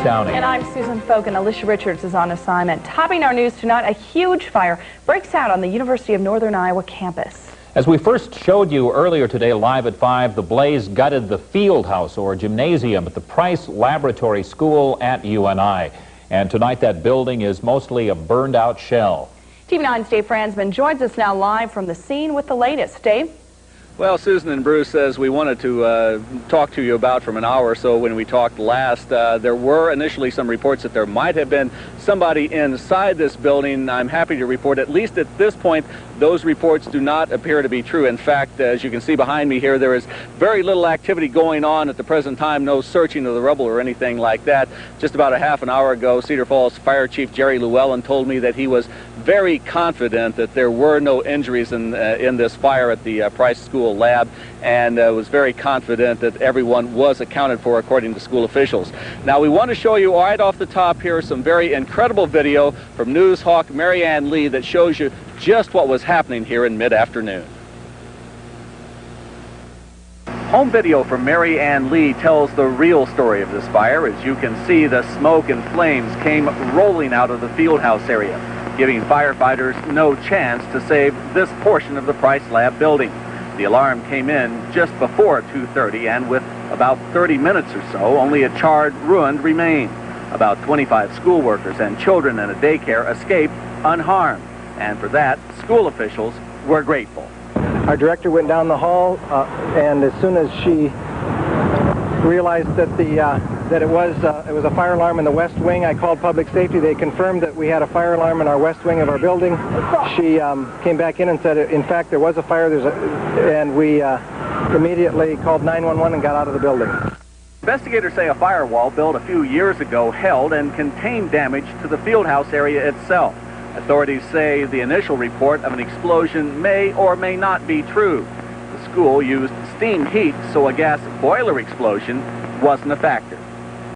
Downey. And I'm Susan Folk, and Alicia Richards is on assignment. Topping our news tonight, a huge fire breaks out on the University of Northern Iowa campus. As we first showed you earlier today live at 5, the blaze gutted the field house or gymnasium at the Price Laboratory School at UNI. And tonight that building is mostly a burned out shell. TV9's Dave Fransman joins us now live from the scene with the latest. Dave? Well, Susan and Bruce, as we wanted to talk to you about from an hour or so when we talked last, there were initially some reports that there might have been somebody inside this building. I'm happy to report, at least at this point, those reports do not appear to be true. In fact, as you can see behind me here, there is very little activity going on at the present time, no searching of the rubble or anything like that. Just about a half an hour ago, Cedar Falls Fire Chief Jerry Llewellyn told me that he was very confident that there were no injuries in this fire at the Price School lab, and was very confident that everyone was accounted for according to school officials. Now we want to show you right off the top here some very incredible video from news hawk Mary Ann Lee that shows you just what was happening here in mid-afternoon. Home video from Mary Ann Lee tells the real story of this fire. As you can see, the smoke and flames came rolling out of the field house area, giving firefighters no chance to save this portion of the Price Lab building. The alarm came in just before 2:30, and with about 30 minutes or so, only a charred, ruined remained. About 25 school workers and children in a daycare escaped unharmed, and for that, school officials were grateful. Our director went down the hall, and as soon as she realized that it was a fire alarm in the west wing, I called public safety. They confirmed that we had a fire alarm in our west wing of our building. She came back in and said, in fact, there was a fire. And we immediately called 911 and got out of the building. Investigators say a firewall built a few years ago held and contained damage to the field house area itself. Authorities say the initial report of an explosion may or may not be true. The school used steam heat, so a gas boiler explosion wasn't a factor.